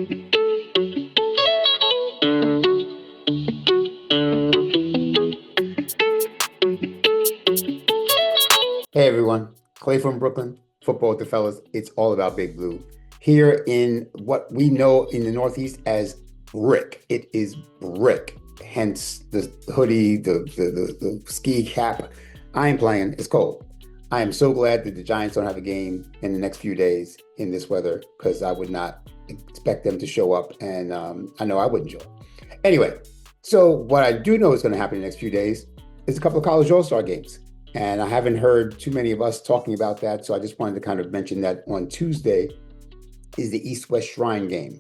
Hey everyone, Clay from Brooklyn, Football with the Fellas. It's all about Big Blue. Here in what we know in the Northeast as brick. It is brick, hence the hoodie, the ski cap. I am playing, it's cold. I am so glad that the Giants don't have a game in the next few days in this weather because I would not expect them to show up, and I know I wouldn't show up. Anyway, so what I do know is going to happen in the next few days is a couple of college all-star games. And I haven't heard too many of us talking about that. So I just wanted to kind of mention that on Tuesday is the East-West Shrine game.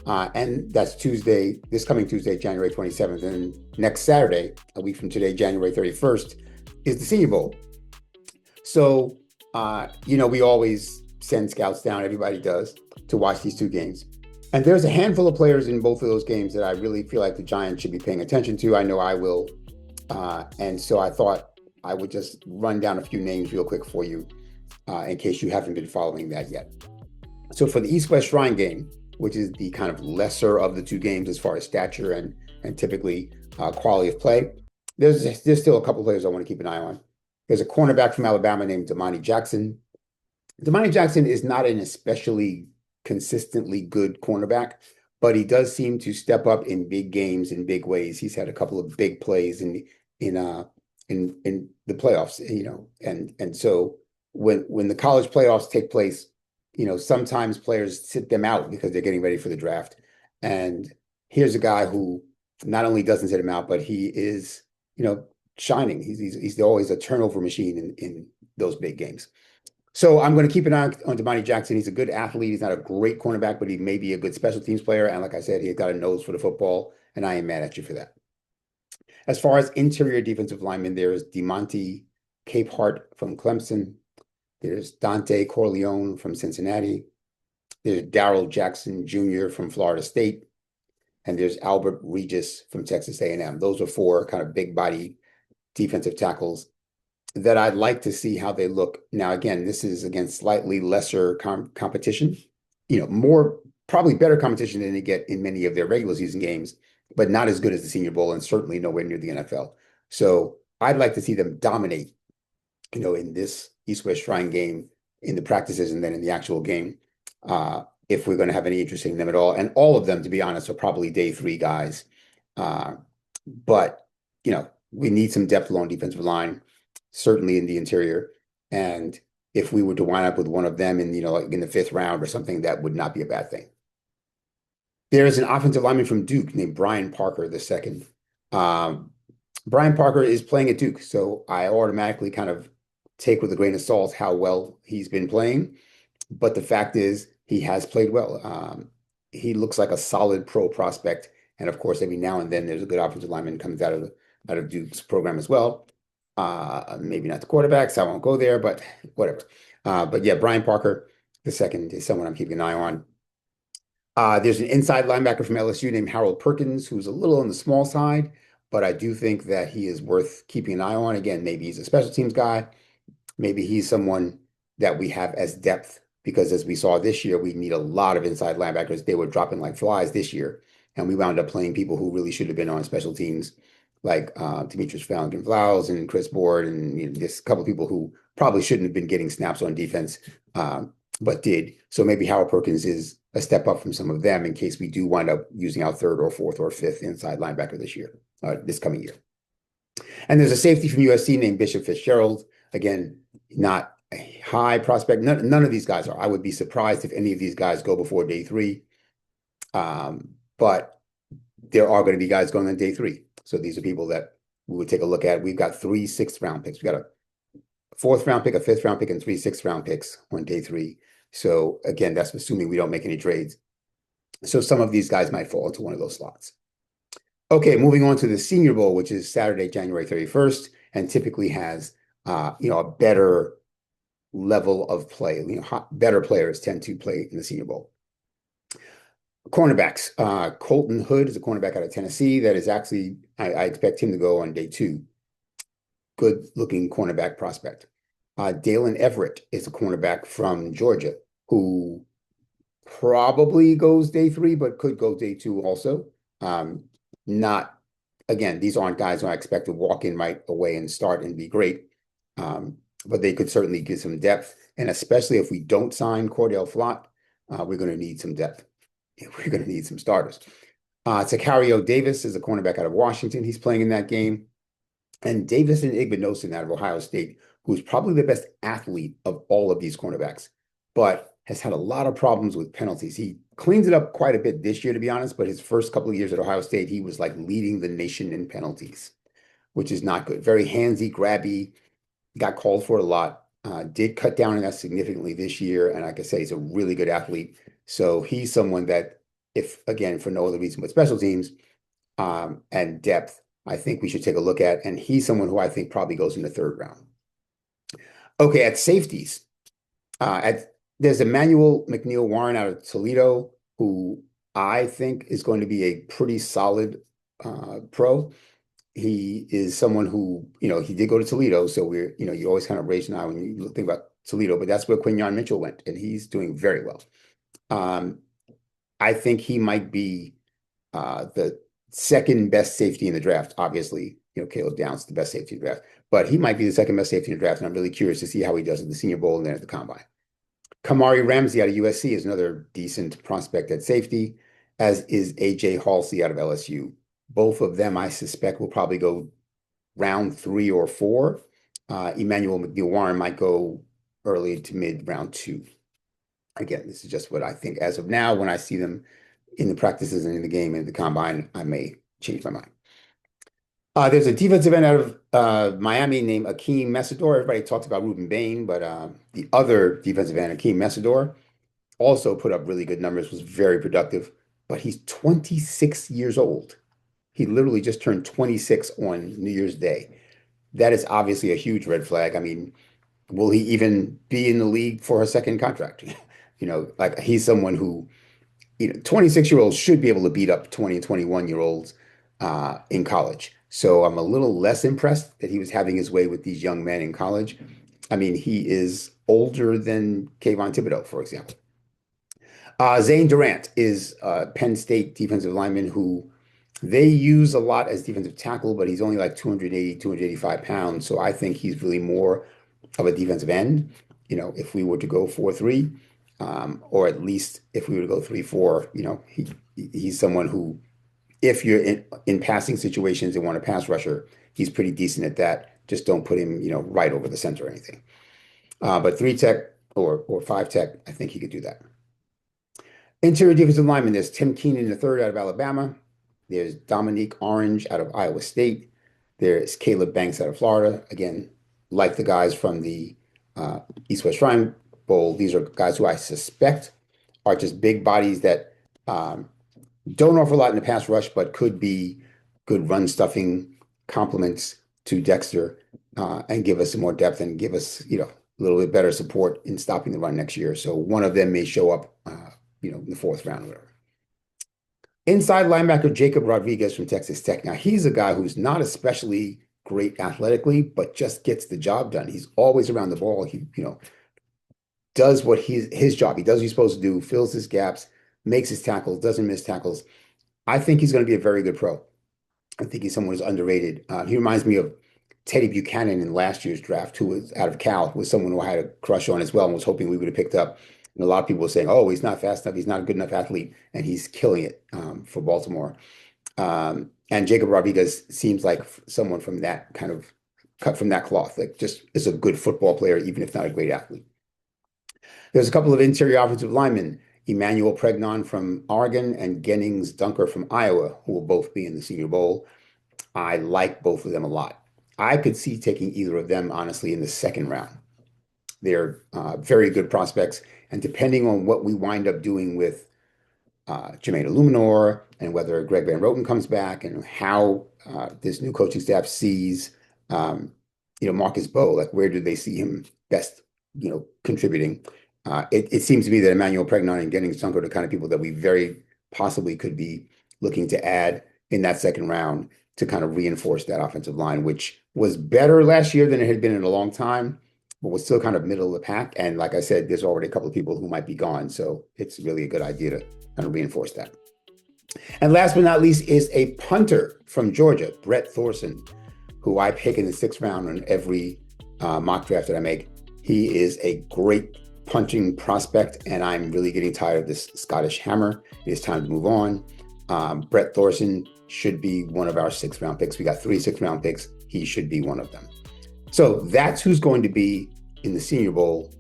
And that's Tuesday, this coming Tuesday, January 27th. And next Saturday, a week from today, January 31st, is the Senior Bowl. So, we always send scouts down, everybody does, to watch these two games. And there's a handful of players in both of those games that I really feel like the Giants should be paying attention to. I know I will. And so I thought I would just run down a few names real quick for you in case you haven't been following that yet. So for the East-West Shrine game, which is the kind of lesser of the two games as far as stature and typically quality of play, there's still a couple players I want to keep an eye on. There's a cornerback from Alabama named Domani Jackson. Domani Jackson is not an especially consistently good cornerback, but he does seem to step up in big games in big ways. He's had a couple of big plays in the playoffs, and so when the college playoffs take place, sometimes players sit them out because they're getting ready for the draft. And here's a guy who not only doesn't sit him out, but he is, shining. He's always a turnover machine in those big games. So I'm going to keep an eye on Domani Jackson. He's a good athlete. He's not a great cornerback, but he may be a good special teams player. And like I said, he's got a nose for the football, and I am mad at you for that. As far as interior defensive linemen, there's DeMonte Capehart from Clemson. There's Dante Corleone from Cincinnati. There's Darrell Jackson Jr. from Florida State. And there's Albert Regis from Texas A&M. Those are four kind of big body defensive tackles that I'd like to see how they look. Now, again, this is against slightly lesser competition, more probably better competition than they get in many of their regular season games, but not as good as the Senior Bowl and certainly nowhere near the NFL. So I'd like to see them dominate, in this East-West Shrine game, in the practices and then in the actual game, if we're going to have any interest in them at all. And all of them, to be honest, are probably day three guys. But, we need some depth along defensive line, certainly in the interior. And if we were to wind up with one of them in, like in the fifth round or something, that would not be a bad thing. There's an offensive lineman from Duke named Brian Parker II. Brian Parker is playing at Duke, so I automatically kind of take with a grain of salt how well he's been playing. But the fact is, he has played well. He looks like a solid pro prospect, and of course, every now and then there's a good offensive lineman comes out of Duke's program as well. Maybe not the quarterbacks, I won't go there, but whatever. But yeah, Brian Parker II is someone I'm keeping an eye on. There's an inside linebacker from LSU named Harold Perkins, who's a little on the small side, but I do think that he is worth keeping an eye on. Again, maybe he's a special teams guy. Maybe he's someone that we have as depth because as we saw this year, we need a lot of inside linebackers. They were dropping like flies this year, and we wound up playing people who really should have been on special teams, like Demetrius Fallon-Vlaus and Chris Board, and just a couple of people who probably shouldn't have been getting snaps on defense, but did. So maybe Harold Perkins is a step up from some of them in case we do wind up using our third or fourth or fifth inside linebacker this coming year. And there's a safety from USC named Bishop Fitzgerald. Again, not a high prospect. None of these guys are. I would be surprised if any of these guys go before day three. But there are going to be guys going on day three. So these are people that we would take a look at. We've got 3 6th-round picks. We got a 4th-round pick, a 5th-round pick, and 3 6th-round picks on day three. So again, that's assuming we don't make any trades. So some of these guys might fall into one of those slots. Okay, moving on to the Senior Bowl, which is Saturday, January 31st, and typically has a better level of play. Better players tend to play in the Senior Bowl. Cornerbacks. Colton Hood is a cornerback out of Tennessee. That is actually, I expect him to go on day 2. Good looking cornerback prospect. Dalen Everett is a cornerback from Georgia who probably goes day three, but could go day two also. Um, not again, these aren't guys who I expect to walk in right away and start and be great. Um, but they could certainly give some depth. And especially if we don't sign Cordell Flott, we're going to need some depth. We're going to need some starters. Sicario Davis is a cornerback out of Washington. He's playing in that game. And Davison Igbinosun out of Ohio State, who's probably the best athlete of all of these cornerbacks, but has had a lot of problems with penalties. He cleans it up quite a bit this year, to be honest, but his first couple of years at Ohio State, he was like leading the nation in penalties, which is not good. Very handsy, grabby, got called for it a lot. Did cut down on that significantly this year. And like I say, he's a really good athlete. So he's someone that, if again, for no other reason but special teams and depth, I think we should take a look at. And he's someone who I think probably goes in the third round. Okay, at safeties, there's Emmanuel McNeil Warren out of Toledo, who I think is going to be a pretty solid pro. He is someone who, he did go to Toledo, so you always kind of raise an eye when you think about Toledo, but that's where Quinyon Mitchell went, and he's doing very well. I think he might be the second best safety in the draft. Obviously, Caleb Downs is the best safety in the draft, but he might be the second best safety in the draft, and I'm really curious to see how he does at the Senior Bowl and then at the Combine. Kamari Ramsey out of USC is another decent prospect at safety, as is AJ Halsey out of LSU. Both of them, I suspect, will probably go round 3 or 4. Emmanuel McNeil Warren might go early to mid round 2. Again, this is just what I think as of now. When I see them in the practices and in the game and the combine, I may change my mind. There's a defensive end out of Miami named Akeem Mesidor. Everybody talks about Ruben Bain, but the other defensive end, Akeem Mesidor, also put up really good numbers, was very productive, but he's 26 years old. He literally just turned 26 on New Year's Day. That is obviously a huge red flag. I mean, will he even be in the league for a second contract? Like he's someone who, 26-year-olds should be able to beat up 20 and 21-year-olds in college. So I'm a little less impressed that he was having his way with these young men in college. I mean, he is older than Kayvon Thibodeau, for example. Zane Durant is a Penn State defensive lineman who they use a lot as defensive tackle, but he's only like 280, 285 pounds. So I think he's really more of a defensive end. If we were to go 4-3, or at least if we were to go 3-4, he's someone who, if you're in passing situations and want a pass rusher, he's pretty decent at that. Just don't put him, right over the center or anything. But 3 tech or 5 tech, I think he could do that. Interior defensive lineman, there's Tim Keenan III out of Alabama. There's Dominique Orange out of Iowa State. There's Caleb Banks out of Florida. Again, like the guys from the East-West Shrine Bowl, these are guys who I suspect are just big bodies that don't offer a lot in the pass rush, but could be good run stuffing complements to Dexter and give us some more depth and give us, a little bit better support in stopping the run next year. So one of them may show up, in the 4th round or whatever. Inside linebacker Jacob Rodriguez from Texas Tech. Now, he's a guy who's not especially great athletically, but just gets the job done. He's always around the ball. He, does what his job. He does what he's supposed to do, fills his gaps, makes his tackles, doesn't miss tackles. I think he's going to be a very good pro. I think he's someone who's underrated. He reminds me of Teddy Buchanan in last year's draft, who was out of Cal, was someone who I had a crush on as well and was hoping we would have picked up. And a lot of people were saying, oh, he's not fast enough. He's not a good enough athlete. And he's killing it for Baltimore. And Jacob Rodriguez seems like someone from that kind of cut from that cloth, like just is a good football player, even if not a great athlete. There's a couple of interior offensive linemen, Emmanuel Pregnon from Oregon and Gennings Dunker from Iowa, who will both be in the Senior Bowl. I like both of them a lot. I could see taking either of them, honestly, in the 2nd round. They're very good prospects. And depending on what we wind up doing with Jermaine Illuminor and whether Greg Van Roten comes back and how this new coaching staff sees, Marcus Bowe, like where do they see him best, contributing? It seems to me that Emmanuel Pregnon and Gennings Dunker are the kind of people that we very possibly could be looking to add in that 2nd round to kind of reinforce that offensive line, which was better last year than it had been in a long time. but we're still kind of middle of the pack. And like I said, there's already a couple of people who might be gone. So it's really a good idea to kind of reinforce that. And last but not least is a punter from Georgia, Brett Thorson, who I pick in the 6th round on every mock draft that I make. He is a great punching prospect, and I'm really getting tired of this Scottish hammer. It is time to move on. Brett Thorson should be one of our 6th round picks. We got 3 6th round picks. He should be one of them. So that's who's going to be in the Senior Bowl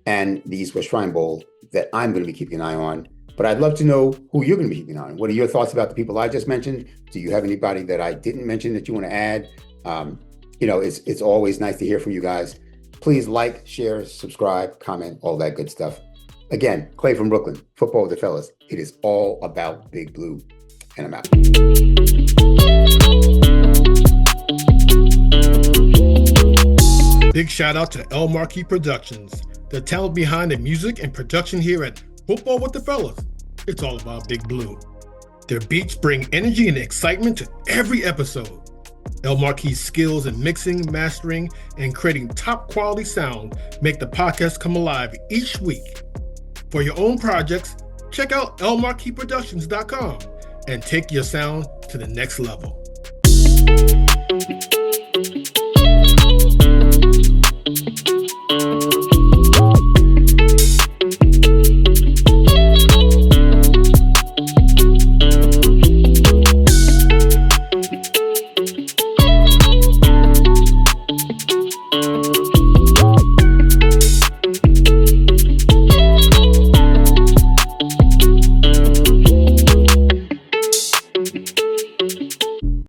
and the East West Shrine Bowl that I'm going to be keeping an eye on. But I'd love to know who you're going to be keeping an eye on. What are your thoughts about the people I just mentioned? Do you have anybody that I didn't mention that you want to add? It's always nice to hear from you guys. Please like, share, subscribe, comment, all that good stuff. Again, Clay from Brooklyn, Football with the Fellas. It is all about Big Blue. And I'm out. Big shout out to El Marquis Productions, the talent behind the music and production here at Football with the Fellas. It's all about Big Blue. Their beats bring energy and excitement to every episode. El Marquis' skills in mixing, mastering, and creating top quality sound make the podcast come alive each week. For your own projects, check out elmarquisproductions.com and take your sound to the next level.